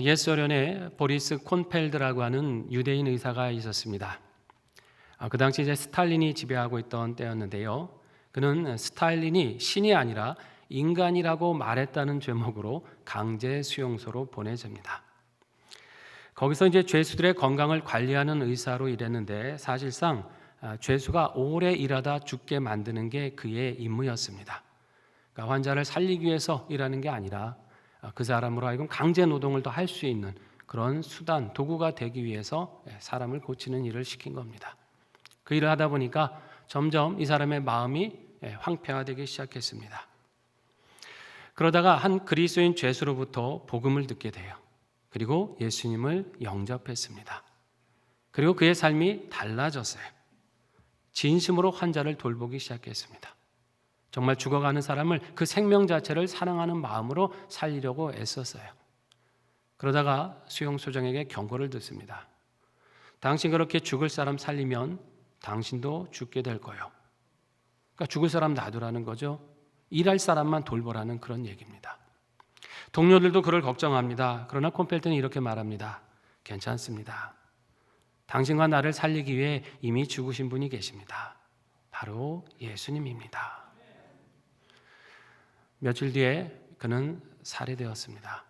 옛소련에 보리스 콘펠드라고 하는 유대인 의사가 있었습니다. 그 당시 이제 스탈린이 지배하고 있던 때였는데요. 그는 스탈린이 신이 아니라 인간이라고 말했다는 죄목으로 강제 수용소로 보내집니다. 거기서 이제 죄수들의 건강을 관리하는 의사로 일했는데 사실상 죄수가 오래 일하다 죽게 만드는 게 그의 임무였습니다. 그러니까 환자를 살리기 위해서 일하는 게 아니라 그 사람으로 하여금 강제 노동을 더 할 수 있는 그런 수단, 도구가 되기 위해서 사람을 고치는 일을 시킨 겁니다. 그 일을 하다 보니까 점점 이 사람의 마음이 황폐화되기 시작했습니다. 그러다가 한 그리스도인 죄수로부터 복음을 듣게 돼요. 그리고 예수님을 영접했습니다. 그리고 그의 삶이 달라졌어요. 진심으로 환자를 돌보기 시작했습니다. 정말 죽어가는 사람을 그 생명 자체를 사랑하는 마음으로 살리려고 애썼어요. 그러다가 수용소장에게 경고를 듣습니다. 당신 그렇게 죽을 사람 살리면 당신도 죽게 될 거예요. 그러니까 죽을 사람 놔두라는 거죠. 일할 사람만 돌보라는 그런 얘기입니다. 동료들도 그를 걱정합니다. 그러나 콘펠트는 이렇게 말합니다. 괜찮습니다. 당신과 나를 살리기 위해 이미 죽으신 분이 계십니다. 바로 예수님입니다. 며칠 뒤에 그는 살해되었습니다.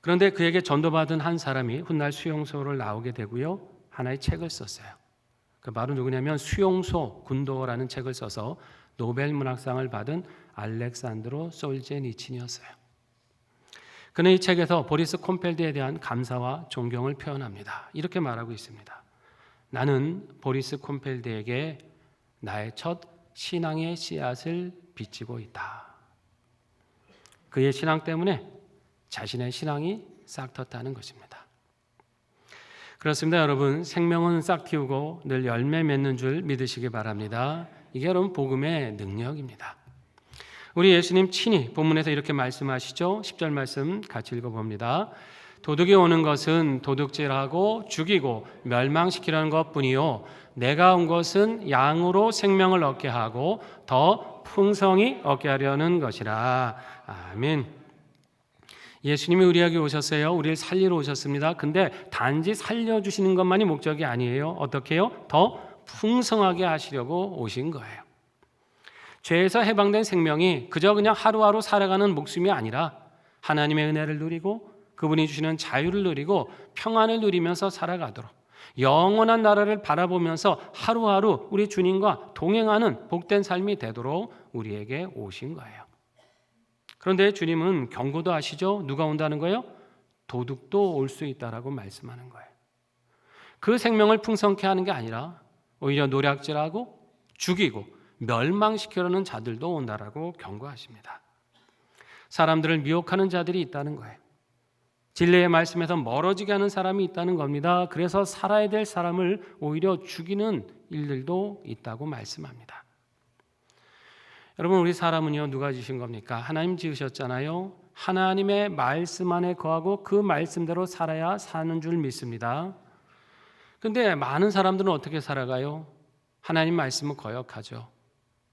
그런데 그에게 전도받은 한 사람이 훗날 수용소를 나오게 되고요. 하나의 책을 썼어요. 그 바로 누구냐면 수용소 군도라는 책을 써서 노벨 문학상을 받은 알렉산드로 솔제니친이었어요. 그는 이 책에서 보리스 콘펠드에 대한 감사와 존경을 표현합니다. 이렇게 말하고 있습니다. 나는 보리스 콘펠드에게 나의 첫 신앙의 씨앗을 빚지고 있다. 그의 신앙 때문에 자신의 신앙이 싹 텄다는 것입니다. 그렇습니다. 여러분, 생명은 싹 틔우고 늘 열매 맺는 줄 믿으시기 바랍니다. 이게 여러분 복음의 능력입니다. 우리 예수님 친히 본문에서 이렇게 말씀하시죠. 10절 말씀 같이 읽어봅니다. 도둑이 오는 것은 도둑질하고 죽이고 멸망시키려는 것뿐이요 내가 온 것은 양으로 생명을 얻게 하고 더 풍성히 얻게 하려는 것이라. 아멘. 예수님이 우리에게 오셨어요. 우리를 살리러 오셨습니다. 근데 단지 살려주시는 것만이 목적이 아니에요. 어떻게 해요? 더 풍성하게 하시려고 오신 거예요. 죄에서 해방된 생명이 그저 그냥 하루하루 살아가는 목숨이 아니라 하나님의 은혜를 누리고 그분이 주시는 자유를 누리고 평안을 누리면서 살아가도록 영원한 나라를 바라보면서 하루하루 우리 주님과 동행하는 복된 삶이 되도록 우리에게 오신 거예요. 그런데 주님은 경고도 하시죠. 누가 온다는 거예요? 도둑도 올 수 있다라고 말씀하는 거예요. 그 생명을 풍성케 하는 게 아니라 오히려 노략질하고 죽이고 멸망시키려는 자들도 온다라고 경고하십니다. 사람들을 미혹하는 자들이 있다는 거예요. 진리의 말씀에서 멀어지게 하는 사람이 있다는 겁니다. 그래서 살아야 될 사람을 오히려 죽이는 일들도 있다고 말씀합니다. 여러분, 우리 사람은요 누가 지으신 겁니까? 하나님 지으셨잖아요. 하나님의 말씀 안에 거하고 그 말씀대로 살아야 사는 줄 믿습니다. 근데 많은 사람들은 어떻게 살아가요? 하나님 말씀을 거역하죠.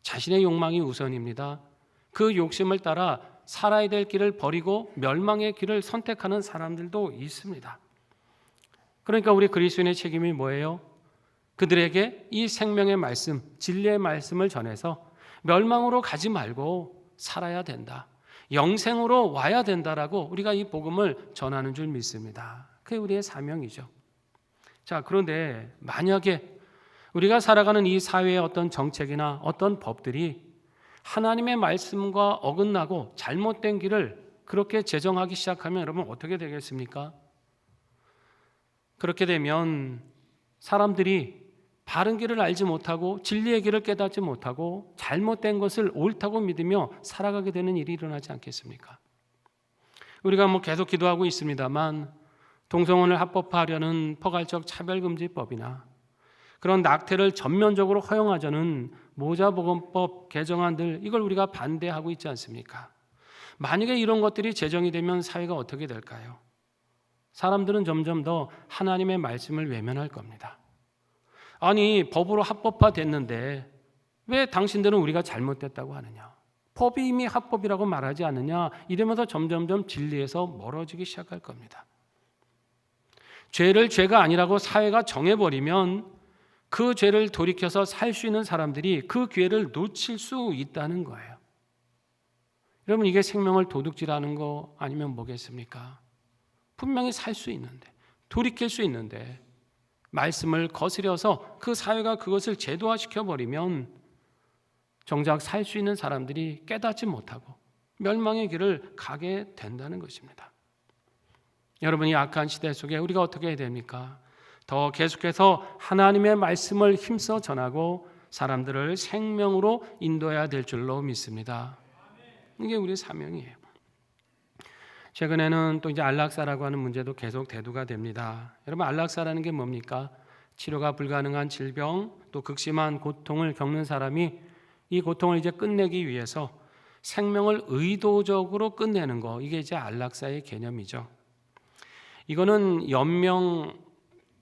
자신의 욕망이 우선입니다. 그 욕심을 따라 살아야 될 길을 버리고 멸망의 길을 선택하는 사람들도 있습니다. 그러니까 우리 그리스도인의 책임이 뭐예요? 그들에게 이 생명의 말씀, 진리의 말씀을 전해서 멸망으로 가지 말고 살아야 된다. 영생으로 와야 된다라고 우리가 이 복음을 전하는 줄 믿습니다. 그게 우리의 사명이죠. 자, 그런데 만약에 우리가 살아가는 이 사회의 어떤 정책이나 어떤 법들이 하나님의 말씀과 어긋나고 잘못된 길을 그렇게 제정하기 시작하면 여러분 어떻게 되겠습니까? 그렇게 되면 사람들이 바른 길을 알지 못하고 진리의 길을 깨닫지 못하고 잘못된 것을 옳다고 믿으며 살아가게 되는 일이 일어나지 않겠습니까? 우리가 계속 기도하고 있습니다만 동성혼을 합법화하려는 포괄적 차별금지법이나 그런 낙태를 전면적으로 허용하자는 모자보건법 개정안들, 이걸 우리가 반대하고 있지 않습니까? 만약에 이런 것들이 제정이 되면 사회가 어떻게 될까요? 사람들은 점점 더 하나님의 말씀을 외면할 겁니다. 아니, 법으로 합법화됐는데 왜 당신들은 우리가 잘못됐다고 하느냐? 법이 이미 합법이라고 말하지 않느냐? 이러면서 점점점 진리에서 멀어지기 시작할 겁니다. 죄를 죄가 아니라고 사회가 정해버리면 그 죄를 돌이켜서 살 수 있는 사람들이 그 기회를 놓칠 수 있다는 거예요. 여러분, 이게 생명을 도둑질하는 거 아니면 뭐겠습니까? 분명히 살 수 있는데, 돌이킬 수 있는데 말씀을 거스려서 그 사회가 그것을 제도화시켜버리면 정작 살 수 있는 사람들이 깨닫지 못하고 멸망의 길을 가게 된다는 것입니다. 여러분, 이 악한 시대 속에 우리가 어떻게 해야 됩니까? 더 계속해서 하나님의 말씀을 힘써 전하고 사람들을 생명으로 인도해야 될 줄로 믿습니다. 이게 우리의 사명이에요. 최근에는 또 이제 안락사라고 하는 문제도 계속 대두가 됩니다. 여러분, 안락사라는 게 뭡니까? 치료가 불가능한 질병, 또 극심한 고통을 겪는 사람이 이 고통을 이제 끝내기 위해서 생명을 의도적으로 끝내는 거, 이게 이제 안락사의 개념이죠. 이거는 연명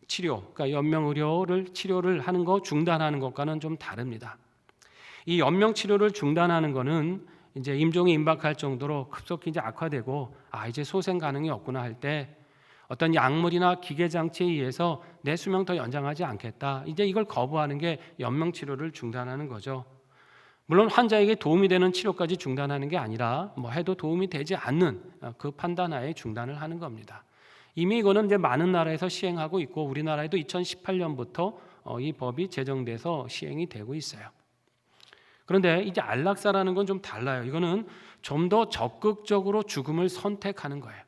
치료, 그러니까 연명 의료를 치료를 하는 거 중단하는 것과는 좀 다릅니다. 이 연명 치료를 중단하는 거는 이제 임종이 임박할 정도로 급속히 이제 악화되고 이제 소생 가능이 없구나 할 때 어떤 약물이나 기계 장치에 의해서 내 수명 더 연장하지 않겠다. 이제 이걸 거부하는 게 연명 치료를 중단하는 거죠. 물론 환자에게 도움이 되는 치료까지 중단하는 게 아니라 뭐 해도 도움이 되지 않는 그 판단하에 중단을 하는 겁니다. 이미 이거는 이제 많은 나라에서 시행하고 있고 우리나라에도 2018년부터 이 법이 제정돼서 시행이 되고 있어요. 그런데 이제 안락사라는 건 좀 달라요. 이거는 좀 더 적극적으로 죽음을 선택하는 거예요.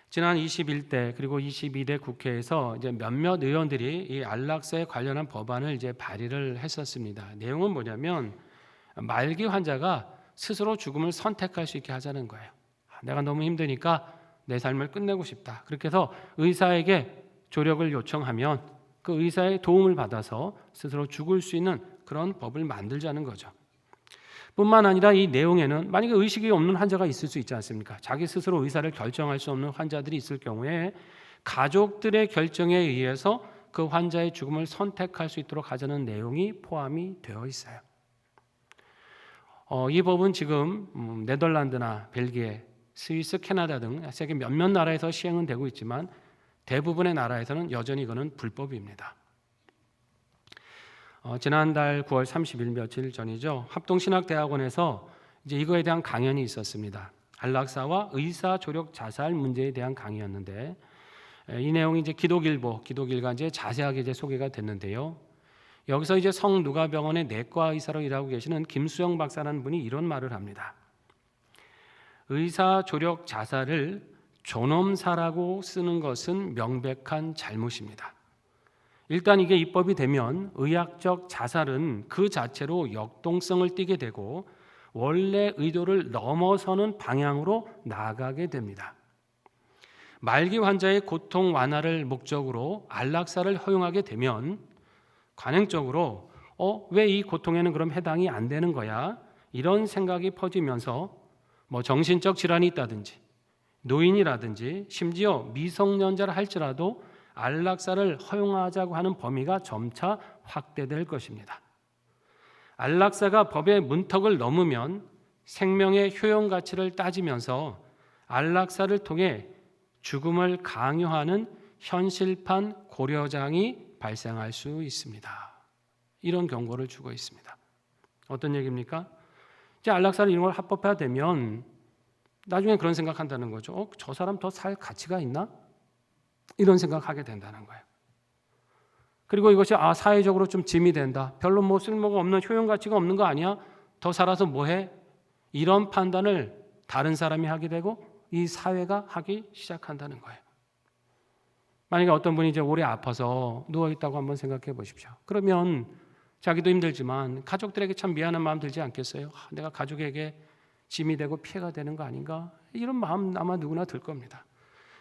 지난 21대 그리고 22대 국회에서 이제 몇몇 의원들이 이 안락사에 관련한 법안을 이제 발의를 했었습니다. 내용은 뭐냐면 말기 환자가 스스로 죽음을 선택할 수 있게 하자는 거예요. 내가 너무 힘드니까 내 삶을 끝내고 싶다. 그렇게 해서 의사에게 조력을 요청하면 그 의사의 도움을 받아서 스스로 죽을 수 있는 그런 법을 만들자는 거죠. 뿐만 아니라 이 내용에는 만약에 의식이 없는 환자가 있을 수 있지 않습니까? 자기 스스로 의사를 결정할 수 없는 환자들이 있을 경우에 가족들의 결정에 의해서 그 환자의 죽음을 선택할 수 있도록 하자는 내용이 포함이 되어 있어요. 이 법은 지금 네덜란드나 벨기에, 스위스, 캐나다 등 세계 몇몇 나라에서 시행은 되고 있지만 대부분의 나라에서는 여전히 이거는 불법입니다. 지난달 9월 30일 며칠 전이죠. 합동신학대학원에서 이제 이거에 대한 강연이 있었습니다. 안락사와 의사 조력 자살 문제에 대한 강의였는데 이 내용이 이제 기독일보가 이제 자세하게 이제 소개가 됐는데요. 여기서 이제 성누가병원의 내과 의사로 일하고 계시는 김수영 박사라는 분이 이런 말을 합니다. 의사 조력 자살을 존엄사라고 쓰는 것은 명백한 잘못입니다. 일단 이게 입법이 되면 의학적 자살은 그 자체로 역동성을 띠게 되고 원래 의도를 넘어서는 방향으로 나아가게 됩니다. 말기 환자의 고통 완화를 목적으로 안락사를 허용하게 되면 관행적으로 왜 이 고통에는 그럼 해당이 안 되는 거야? 이런 생각이 퍼지면서 뭐 정신적 질환이 있다든지 노인이라든지 심지어 미성년자라 할지라도 안락사를 허용하자고 하는 범위가 점차 확대될 것입니다. 안락사가 법의 문턱을 넘으면 생명의 효용 가치를 따지면서 안락사를 통해 죽음을 강요하는 현실판 고려장이 발생할 수 있습니다. 이런 경고를 주고 있습니다. 어떤 얘기입니까? 이제 안락사를 이런 걸 합법화가 되면 나중에 그런 생각한다는 거죠. 저 사람 더 살 가치가 있나? 이런 생각하게 된다는 거예요. 그리고 이것이 사회적으로 좀 짐이 된다. 별로 뭐 쓸모가 없는 효용 가치가 없는 거 아니야? 더 살아서 뭐해? 이런 판단을 다른 사람이 하게 되고 이 사회가 하기 시작한다는 거예요. 만약에 어떤 분이 이제 오래 아파서 누워 있다고 한번 생각해 보십시오. 그러면 자기도 힘들지만 가족들에게 참 미안한 마음 들지 않겠어요? 내가 가족에게 짐이 되고 피해가 되는 거 아닌가? 이런 마음 아마 누구나 들 겁니다.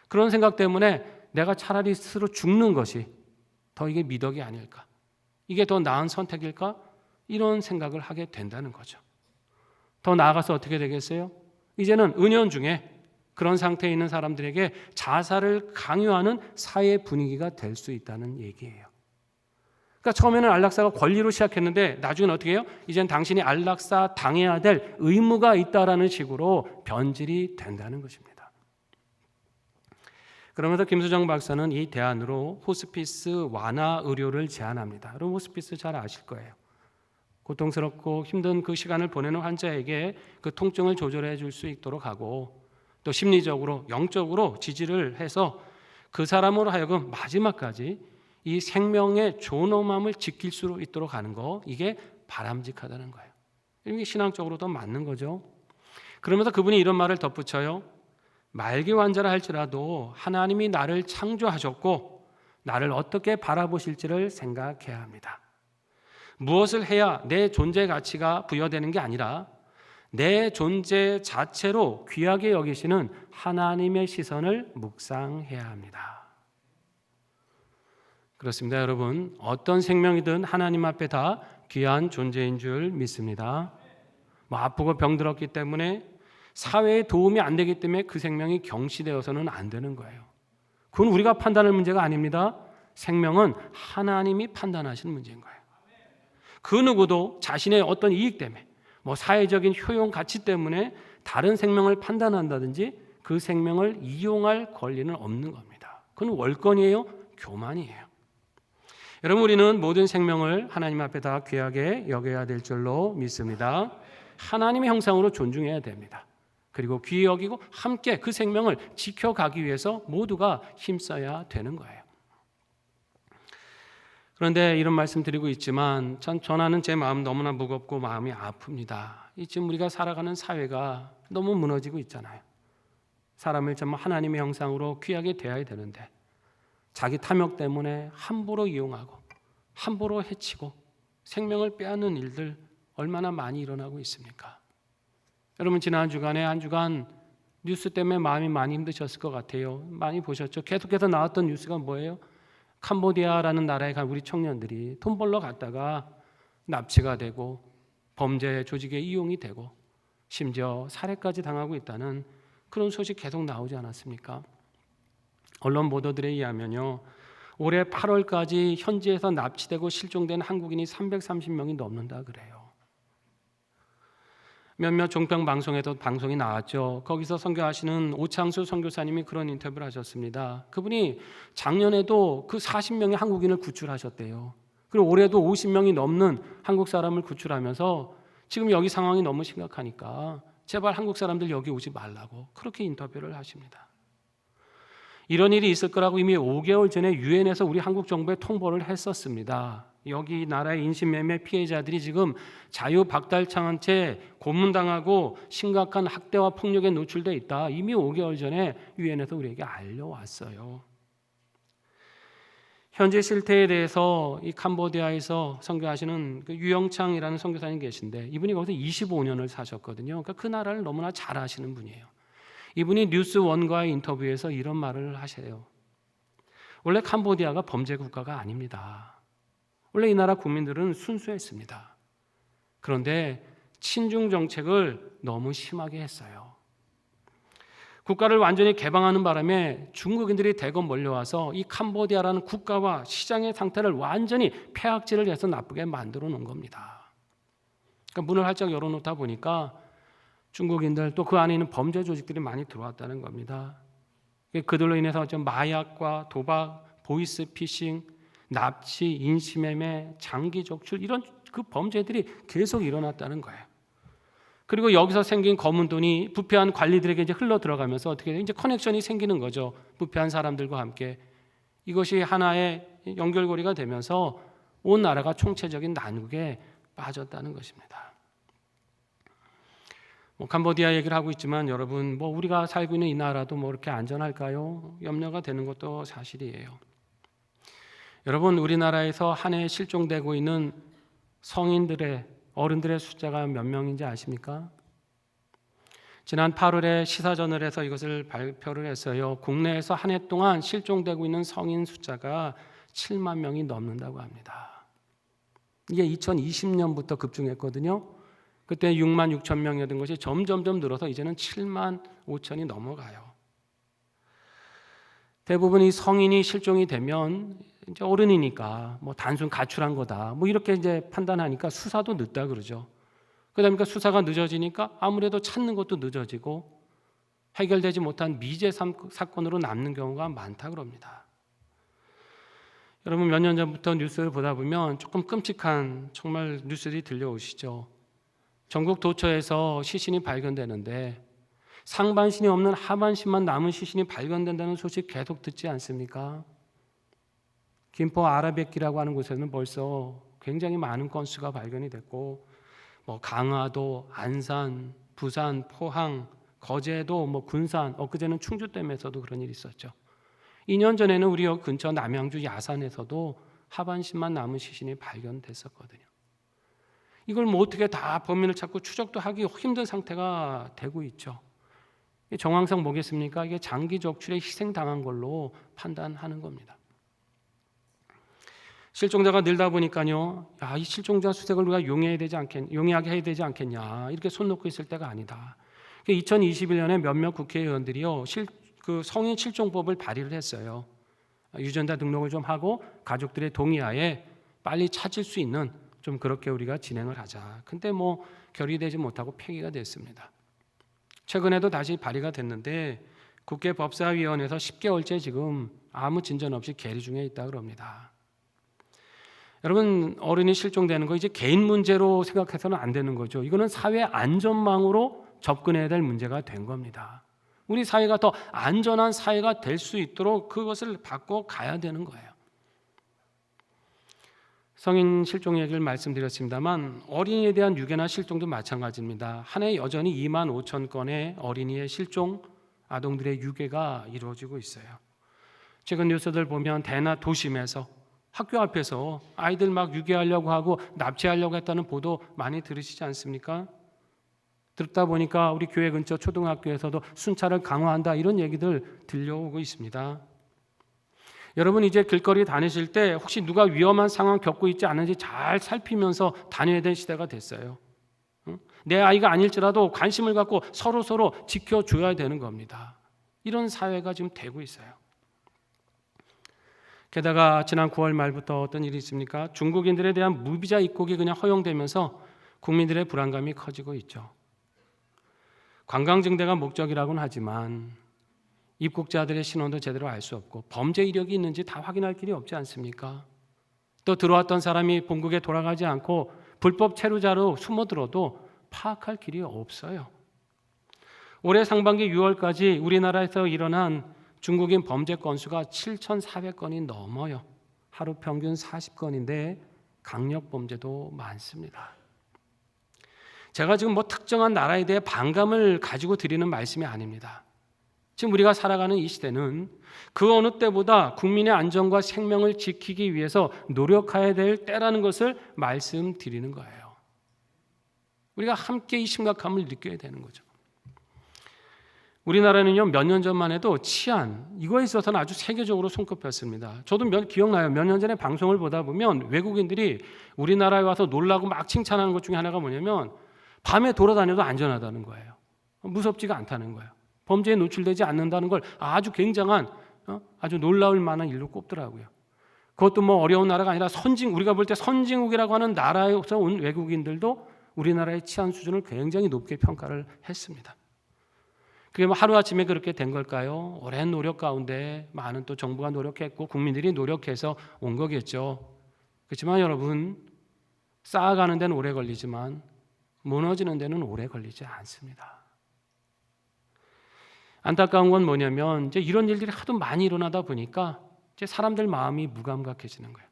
그런 생각 때문에 내가 차라리 스스로 죽는 것이 더 이게 미덕이 아닐까? 이게 더 나은 선택일까? 이런 생각을 하게 된다는 거죠. 더 나아가서 어떻게 되겠어요? 이제는 은연중에 그런 상태에 있는 사람들에게 자살을 강요하는 사회 분위기가 될 수 있다는 얘기예요. 그러니까 처음에는 안락사가 권리로 시작했는데 나중에는 어떻게 해요? 이젠 당신이 안락사 당해야 될 의무가 있다라는 식으로 변질이 된다는 것입니다. 그러면서 김수정 박사는 이 대안으로 호스피스 완화 의료를 제안합니다. 여러분 호스피스 잘 아실 거예요. 고통스럽고 힘든 그 시간을 보내는 환자에게 그 통증을 조절해 줄 수 있도록 하고 또 심리적으로 영적으로 지지를 해서 그 사람으로 하여금 마지막까지 이 생명의 존엄함을 지킬 수 있도록 하는 거, 이게 바람직하다는 거예요. 이게 신앙적으로도 맞는 거죠. 그러면서 그분이 이런 말을 덧붙여요. 말기 환자라 할지라도 하나님이 나를 창조하셨고 나를 어떻게 바라보실지를 생각해야 합니다. 무엇을 해야 내 존재 가치가 부여되는 게 아니라 내 존재 자체로 귀하게 여기시는 하나님의 시선을 묵상해야 합니다. 그렇습니다, 여러분. 어떤 생명이든 하나님 앞에 다 귀한 존재인 줄 믿습니다. 아프고 병들었기 때문에 사회에 도움이 안 되기 때문에 그 생명이 경시되어서는 안 되는 거예요. 그건 우리가 판단할 문제가 아닙니다. 생명은 하나님이 판단하시는 문제인 거예요. 그 누구도 자신의 어떤 이익 때문에 사회적인 효용 가치 때문에 다른 생명을 판단한다든지 그 생명을 이용할 권리는 없는 겁니다. 그건 월권이에요? 교만이에요. 여러분 우리는 모든 생명을 하나님 앞에 다 귀하게 여겨야 될 줄로 믿습니다. 하나님의 형상으로 존중해야 됩니다. 그리고 귀히 여기고 함께 그 생명을 지켜가기 위해서 모두가 힘써야 되는 거예요. 그런데 이런 말씀 드리고 있지만 전하는 제 마음 너무나 무겁고 마음이 아픕니다. 지금 우리가 살아가는 사회가 너무 무너지고 있잖아요. 사람을 정말 하나님의 형상으로 귀하게 대해야 되는데 자기 탐욕 때문에 함부로 이용하고 함부로 해치고 생명을 빼앗는 일들 얼마나 많이 일어나고 있습니까? 여러분 지난 주간에 한 주간 뉴스 때문에 마음이 많이 힘드셨을 것 같아요. 많이 보셨죠? 계속해서 나왔던 뉴스가 뭐예요? 캄보디아라는 나라에 간 우리 청년들이 돈 벌러 갔다가 납치가 되고 범죄 조직에 이용이 되고 심지어 살해까지 당하고 있다는 그런 소식 계속 나오지 않았습니까? 언론 보도들에 의하면요, 올해 8월까지 현지에서 납치되고 실종된 한국인이 330명이 넘는다 그래요. 몇몇 종편 방송에도 방송이 나왔죠. 거기서 선교하시는 오창수 선교사님이 그런 인터뷰를 하셨습니다. 그분이 작년에도 그 40명의 한국인을 구출하셨대요. 그리고 올해도 50명이 넘는 한국 사람을 구출하면서 지금 여기 상황이 너무 심각하니까 제발 한국 사람들 여기 오지 말라고 그렇게 인터뷰를 하십니다. 이런 일이 있을 거라고 이미 5개월 전에 유엔에서 우리 한국 정부에 통보를 했었습니다. 여기 나라의 인신매매 피해자들이 지금 자유박탈당한 채 고문당하고 심각한 학대와 폭력에 노출돼 있다. 이미 5개월 전에 유엔에서 우리에게 알려왔어요. 현재 실태에 대해서 이 캄보디아에서 선교하시는 그 유영창이라는 선교사님 계신데 이분이 거기서 25년을 사셨거든요. 그러니까 그 나라를 너무나 잘 아시는 분이에요. 이분이 뉴스원과의 인터뷰에서 이런 말을 하세요. 원래 캄보디아가 범죄 국가가 아닙니다. 원래 이 나라 국민들은 순수했습니다. 그런데 친중 정책을 너무 심하게 했어요. 국가를 완전히 개방하는 바람에 중국인들이 대거 몰려와서 이 캄보디아라는 국가와 시장의 상태를 완전히 폐악질을 해서 나쁘게 만들어 놓은 겁니다. 그러니까 문을 활짝 열어놓다 보니까 중국인들 또 그 안에 있는 범죄 조직들이 많이 들어왔다는 겁니다. 그들로 인해서 좀 마약과 도박, 보이스피싱, 납치, 인신매매, 장기 적출 이런 그 범죄들이 계속 일어났다는 거예요. 그리고 여기서 생긴 검은 돈이 부패한 관리들에게 이제 흘러 들어가면서 어떻게 이제 커넥션이 생기는 거죠. 부패한 사람들과 함께 이것이 하나의 연결고리가 되면서 온 나라가 총체적인 난국에 빠졌다는 것입니다. 캄보디아 얘기를 하고 있지만 여러분 우리가 살고 있는 이 나라도 그렇게 안전할까요? 염려가 되는 것도 사실이에요. 여러분 우리나라에서 한 해 실종되고 있는 성인들의 어른들의 숫자가 몇 명인지 아십니까? 지난 8월에 시사저널에서 이것을 발표를 했어요. 국내에서 한 해 동안 실종되고 있는 성인 숫자가 7만 명이 넘는다고 합니다. 이게 2020년부터 급증했거든요. 그때 6만 6천 명이었던 것이 점점 늘어서 이제는 7만 5천이 넘어가요. 대부분 이 성인이 실종이 되면 이제 어른이니까 뭐 단순 가출한 거다. 뭐 이렇게 이제 판단하니까 수사도 늦다 그러죠. 그러니까 수사가 늦어지니까 아무래도 찾는 것도 늦어지고 해결되지 못한 미제 사건으로 남는 경우가 많다 그럽니다. 여러분 몇 년 전부터 뉴스를 보다 보면 조금 끔찍한 정말 뉴스들이 들려오시죠. 전국 도처에서 시신이 발견되는데 상반신이 없는 하반신만 남은 시신이 발견된다는 소식 계속 듣지 않습니까? 김포 아라뱃길이라고 하는 곳에는 벌써 굉장히 많은 건수가 발견이 됐고 뭐 강화도, 안산, 부산, 포항, 거제도, 뭐 군산, 엊그제는 충주댐에서도 그런 일이 있었죠. 2년 전에는 우리 여 근처 남양주 야산에서도 하반신만 남은 시신이 발견됐었거든요. 이걸 뭐 어떻게 다 범인을 찾고 추적도 하기 힘든 상태가 되고 있죠. 정황상 뭐겠습니까? 이게 장기 적출에 희생당한 걸로 판단하는 겁니다. 실종자가 늘다 보니까요, 이 실종자 수색을 우리가 용이하게 해야 되지 않겠냐, 이렇게 손 놓고 있을 때가 아니다. 2021년에 몇몇 국회의원들이요, 그 성인 실종법을 발의를 했어요. 유전자 등록을 좀 하고 가족들의 동의하에 빨리 찾을 수 있는 좀 그렇게 우리가 진행을 하자. 근데 뭐 결의되지 못하고 폐기가 됐습니다. 최근에도 다시 발의가 됐는데 국회 법사위원회에서 10개월째 지금 아무 진전 없이 계류 중에 있다 그럽니다. 여러분 어른이 실종되는 거 이제 개인 문제로 생각해서는 안 되는 거죠. 이거는 사회 안전망으로 접근해야 될 문제가 된 겁니다. 우리 사회가 더 안전한 사회가 될 수 있도록 그것을 바꿔 가야 되는 거예요. 성인 실종 얘기를 말씀드렸습니다만 어린이에 대한 유괴나 실종도 마찬가지입니다. 한 해 여전히 2만 5천 건의 어린이의 실종, 아동들의 유괴가 이루어지고 있어요. 최근 뉴스들 보면 대나 도심에서 학교 앞에서 아이들 막 유괴하려고 하고 납치하려고 했다는 보도 많이 들으시지 않습니까? 듣다 보니까 우리 교회 근처 초등학교에서도 순찰을 강화한다 이런 얘기들 들려오고 있습니다. 여러분 이제 길거리 다니실 때 혹시 누가 위험한 상황 겪고 있지 않은지 잘 살피면서 다녀야 될 시대가 됐어요. 내 아이가 아닐지라도 관심을 갖고 서로 지켜줘야 되는 겁니다. 이런 사회가 지금 되고 있어요. 게다가 지난 9월 말부터 어떤 일이 있습니까? 중국인들에 대한 무비자 입국이 그냥 허용되면서 국민들의 불안감이 커지고 있죠. 관광 증대가 목적이라고는 하지만 입국자들의 신원도 제대로 알 수 없고 범죄 이력이 있는지 다 확인할 길이 없지 않습니까? 또 들어왔던 사람이 본국에 돌아가지 않고 불법 체류자로 숨어들어도 파악할 길이 없어요. 올해 상반기 6월까지 우리나라에서 일어난 중국인 범죄 건수가 7,400건이 넘어요. 하루 평균 40건인데 강력 범죄도 많습니다. 제가 지금 뭐 특정한 나라에 대해 반감을 가지고 드리는 말씀이 아닙니다. 지금 우리가 살아가는 이 시대는 그 어느 때보다 국민의 안전과 생명을 지키기 위해서 노력해야 될 때라는 것을 말씀드리는 거예요. 우리가 함께 이 심각함을 느껴야 되는 거죠. 우리나라는요 몇 년 전만 해도 치안 이거에 있어서는 아주 세계적으로 손꼽혔습니다. 저도 기억나요. 몇 년 전에 방송을 보다 보면 외국인들이 우리나라에 와서 놀라고 막 칭찬하는 것 중에 하나가 뭐냐면 밤에 돌아다녀도 안전하다는 거예요. 무섭지가 않다는 거예요. 범죄에 노출되지 않는다는 걸 아주 굉장한 아주 놀라울 만한 일로 꼽더라고요. 그것도 뭐 어려운 나라가 아니라 우리가 볼 때 선진국이라고 하는 나라에서 온 외국인들도 우리나라의 치안 수준을 굉장히 높게 평가를 했습니다. 그게 뭐 하루아침에 그렇게 된 걸까요? 오랜 노력 가운데 많은 또 정부가 노력했고 국민들이 노력해서 온 거겠죠. 그렇지만 여러분 쌓아가는 데는 오래 걸리지만 무너지는 데는 오래 걸리지 않습니다. 안타까운 건 뭐냐면 이제 이런 일들이 하도 많이 일어나다 보니까 이제 사람들 마음이 무감각해지는 거예요.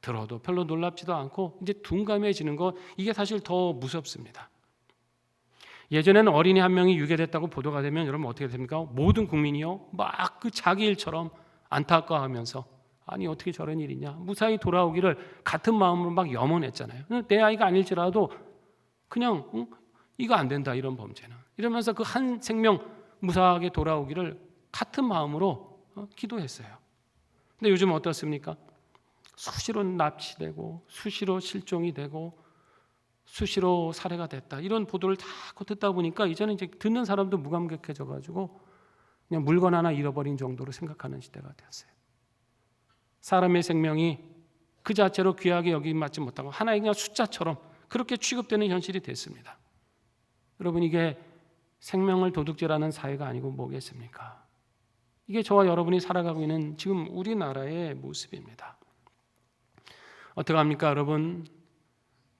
들어도 별로 놀랍지도 않고 이제 둔감해지는 거 이게 사실 더 무섭습니다. 예전에는 어린이 한 명이 유괴됐다고 보도가 되면 여러분 어떻게 됩니까? 모든 국민이요 막 그 자기 일처럼 안타까워하면서 아니 어떻게 저런 일이냐 무사히 돌아오기를 같은 마음으로 막 염원했잖아요. 내 아이가 아닐지라도 그냥 이거 안 된다 이런 범죄는 이러면서 그 한 생명 무사하게 돌아오기를 같은 마음으로 기도했어요. 근데 요즘 어떻습니까? 수시로 납치되고 수시로 실종이 되고 수시로 살해가 됐다 이런 보도를 다 듣다 보니까 이제는 이제 듣는 사람도 무감각해져가지고 그냥 물건 하나 잃어버린 정도로 생각하는 시대가 되었어요. 사람의 생명이 그 자체로 귀하게 여김받지 못하고 하나의 그냥 숫자처럼 그렇게 취급되는 현실이 됐습니다. 여러분, 이게 생명을 도둑질하는 사회가 아니고 뭐겠습니까? 이게 저와 여러분이 살아가고 있는 지금 우리나라의 모습입니다. 어떡합니까, 여러분?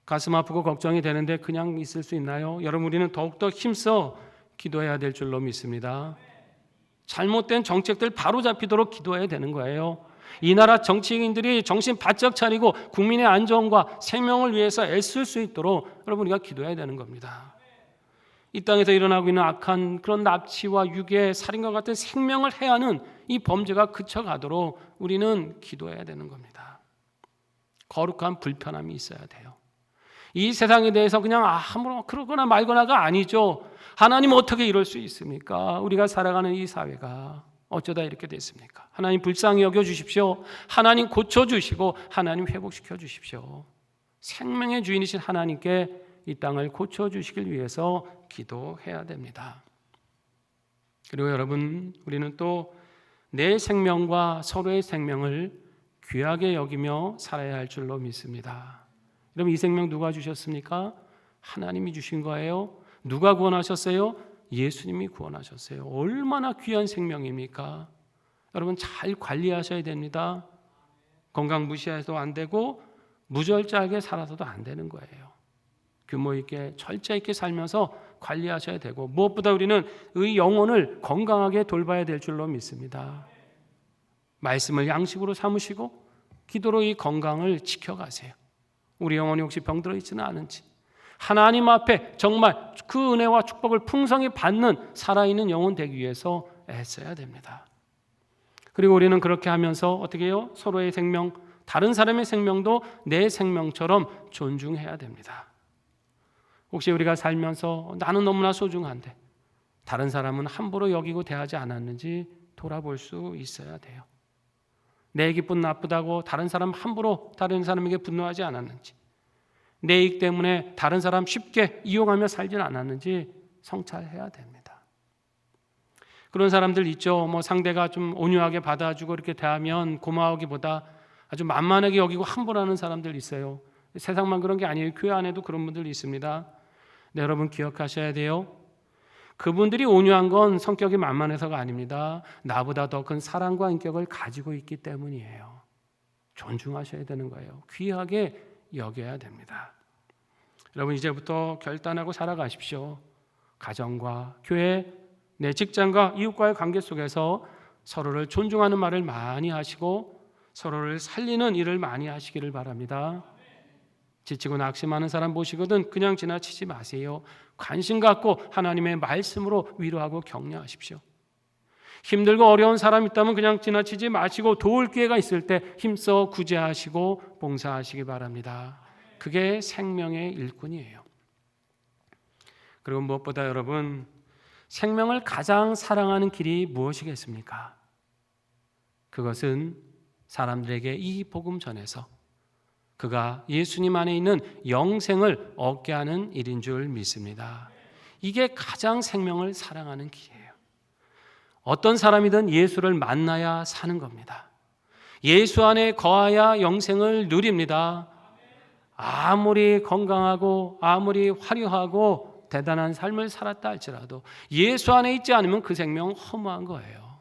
가슴 아프고 걱정이 되는데 그냥 있을 수 있나요? 여러분, 우리는 더욱더 힘써 기도해야 될 줄로 믿습니다. 잘못된 정책들 바로 잡히도록 기도해야 되는 거예요. 이 나라 정치인들이 정신 바짝 차리고 국민의 안전과 생명을 위해서 애쓸 수 있도록 여러분, 우리가 기도해야 되는 겁니다. 이 땅에서 일어나고 있는 악한 그런 납치와 유괴, 살인과 같은 생명을 해하는 이 범죄가 그쳐가도록 우리는 기도해야 되는 겁니다. 거룩한 불편함이 있어야 돼요. 이 세상에 대해서 그냥 아무렇거나 그러거나 말거나가 아니죠. 하나님 어떻게 이럴 수 있습니까? 우리가 살아가는 이 사회가 어쩌다 이렇게 됐습니까? 하나님 불쌍히 여겨주십시오. 하나님 고쳐주시고 하나님 회복시켜 주십시오. 생명의 주인이신 하나님께 이 땅을 고쳐주시길 위해서 기도해야 됩니다. 그리고 여러분, 우리는 또 내 생명과 서로의 생명을 귀하게 여기며 살아야 할 줄로 믿습니다. 여러분, 이 생명 누가 주셨습니까? 하나님이 주신 거예요. 누가 구원하셨어요? 예수님이 구원하셨어요. 얼마나 귀한 생명입니까? 여러분, 잘 관리하셔야 됩니다. 건강 무시해서도 안 되고 무절제하게 살아서도 안 되는 거예요. 규모 있게 철저 있게 살면서 관리하셔야 되고, 무엇보다 우리는 의 영혼을 건강하게 돌봐야 될 줄로 믿습니다. 말씀을 양식으로 삼으시고 기도로 이 건강을 지켜가세요. 우리 영혼이 혹시 병들어 있지는 않은지, 하나님 앞에 정말 그 은혜와 축복을 풍성히 받는 살아있는 영혼 되기 위해서 애써야 됩니다. 그리고 우리는 그렇게 하면서 어떻게 해요? 서로의 생명, 다른 사람의 생명도 내 생명처럼 존중해야 됩니다. 혹시 우리가 살면서 나는 너무나 소중한데 다른 사람은 함부로 여기고 대하지 않았는지 돌아볼 수 있어야 돼요. 내 기분 나쁘다고 다른 사람 함부로 다른 사람에게 분노하지 않았는지, 내 이익 때문에 다른 사람 쉽게 이용하며 살지 않았는지 성찰해야 됩니다. 그런 사람들 있죠. 상대가 좀 온유하게 받아주고 이렇게 대하면 고마워하기보다 아주 만만하게 여기고 함부로 하는 사람들 있어요. 세상만 그런 게 아니에요. 교회 안에도 그런 분들이 있습니다. 네, 여러분 기억하셔야 돼요. 그분들이 온유한 건 성격이 만만해서가 아닙니다. 나보다 더 큰 사랑과 인격을 가지고 있기 때문이에요. 존중하셔야 되는 거예요. 귀하게 여겨야 됩니다. 여러분, 이제부터 결단하고 살아가십시오. 가정과 교회, 내 직장과 이웃과의 관계 속에서 서로를 존중하는 말을 많이 하시고 서로를 살리는 일을 많이 하시기를 바랍니다. 지치고 낙심하는 사람 보시거든 그냥 지나치지 마세요. 관심 갖고 하나님의 말씀으로 위로하고 격려하십시오. 힘들고 어려운 사람 있다면 그냥 지나치지 마시고 도울 기회가 있을 때 힘써 구제하시고 봉사하시기 바랍니다. 그게 생명의 일꾼이에요. 그리고 무엇보다 여러분, 생명을 가장 사랑하는 길이 무엇이겠습니까? 그것은 사람들에게 이 복음 전해서 그가 예수님 안에 있는 영생을 얻게 하는 일인 줄 믿습니다. 이게 가장 생명을 사랑하는 길이에요. 어떤 사람이든 예수를 만나야 사는 겁니다. 예수 안에 거하야 영생을 누립니다. 아무리 건강하고 아무리 화려하고 대단한 삶을 살았다 할지라도 예수 안에 있지 않으면 그 생명은 허무한 거예요.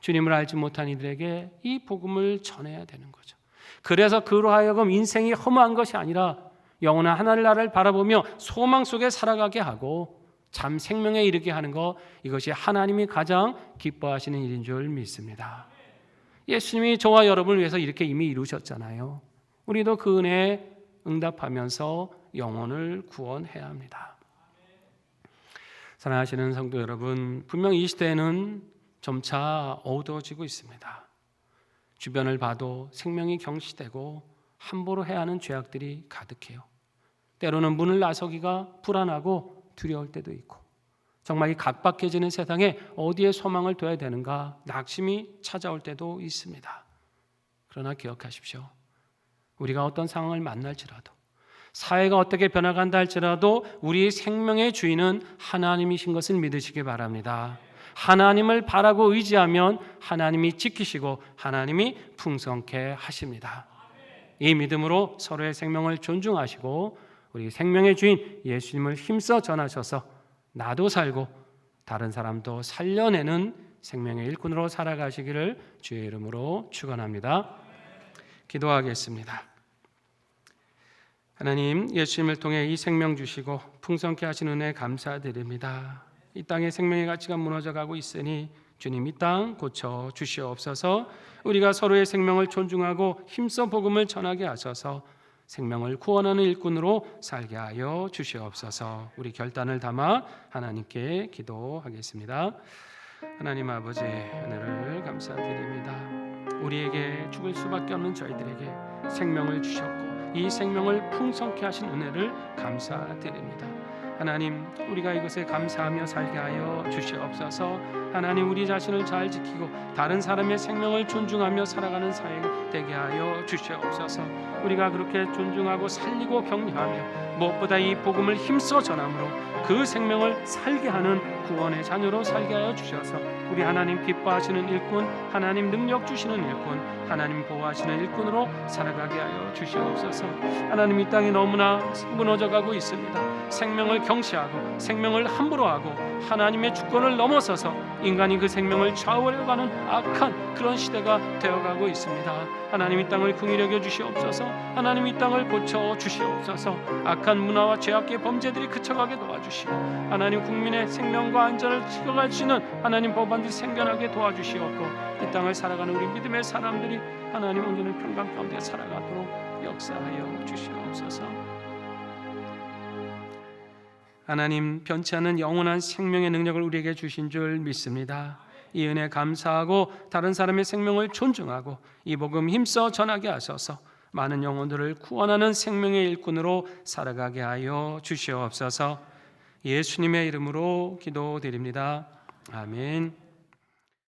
주님을 알지 못한 이들에게 이 복음을 전해야 되는 거죠. 그래서 그로 하여금 인생이 허무한 것이 아니라 영원한 하늘나라를 바라보며 소망 속에 살아가게 하고 참 생명에 이르게 하는 것, 이것이 하나님이 가장 기뻐하시는 일인 줄 믿습니다. 예수님이 저와 여러분을 위해서 이렇게 이미 이루셨잖아요. 우리도 그 은혜에 응답하면서 영혼을 구원해야 합니다. 사랑하시는 성도 여러분, 분명 이 시대에는 점차 어두워지고 있습니다. 주변을 봐도 생명이 경시되고 함부로 해야 하는 죄악들이 가득해요. 때로는 문을 나서기가 불안하고 두려울 때도 있고, 정말 이 각박해지는 세상에 어디에 소망을 둬야 되는가 낙심이 찾아올 때도 있습니다. 그러나 기억하십시오. 우리가 어떤 상황을 만날지라도, 사회가 어떻게 변화간다 할지라도 우리의 생명의 주인은 하나님이신 것을 믿으시기 바랍니다. 하나님을 바라고 의지하면 하나님이 지키시고 하나님이 풍성케 하십니다. 이 믿음으로 서로의 생명을 존중하시고 우리 생명의 주인 예수님을 힘써 전하셔서 나도 살고 다른 사람도 살려내는 생명의 일꾼으로 살아가시기를 주의 이름으로 축원합니다. 기도하겠습니다. 하나님, 예수님을 통해 이 생명 주시고 풍성케 하신 은혜 감사드립니다. 이 땅의 생명의 가치가 무너져가고 있으니 주님 이 땅 고쳐 주시옵소서. 우리가 서로의 생명을 존중하고 힘써 복음을 전하게 하셔서 생명을 구원하는 일꾼으로 살게 하여 주시옵소서. 우리 결단을 담아 하나님께 기도하겠습니다. 하나님 아버지, 은혜를 감사드립니다. 우리에게 죽을 수밖에 없는 저희들에게 생명을 주셨고 이 생명을 풍성케 하신 은혜를 감사드립니다. 하나님, 우리가 이것에 감사하며 살게 하여 주시옵소서. 하나님, 우리 자신을 잘 지키고 다른 사람의 생명을 존중하며 살아가는 사회 되게 하여 주시옵소서. 우리가 그렇게 존중하고 살리고 격려하며 무엇보다 이 복음을 힘써 전함으로 그 생명을 살게 하는 구원의 자녀로 살게 하여 주셔서 우리 하나님 기뻐하시는 일꾼, 하나님 능력 주시는 일꾼, 하나님 보호하시는 일꾼으로 살아가게 하여 주시옵소서. 하나님, 이 땅이 너무나 무너져가고 있습니다. 생명을 경시하고 생명을 함부로 하고 하나님의 주권을 넘어서서 인간이 그 생명을 좌우하려가는 악한 그런 시대가 되어가고 있습니다. 하나님, 이 땅을 긍휼히 여겨 주시옵소서. 하나님, 이 땅을 고쳐 주시옵소서. 악한 문화와 죄악의 범죄들이 그쳐가게 도와주시고 하나님, 국민의 생명과 안전을 지켜갈 수 있는 하나님 법안들이 생겨나게 도와주시옵고 이 땅을 살아가는 우리 믿음의 사람들이 하나님 온전한 평강 가운데 살아가도록 역사하여 주시옵소서. 하나님, 변치 않는 영원한 생명의 능력을 우리에게 주신 줄 믿습니다. 이 은혜 감사하고 다른 사람의 생명을 존중하고 이 복음 힘써 전하게 하셔서 많은 영혼들을 구원하는 생명의 일꾼으로 살아가게 하여 주시옵소서. 예수님의 이름으로 기도드립니다. 아멘.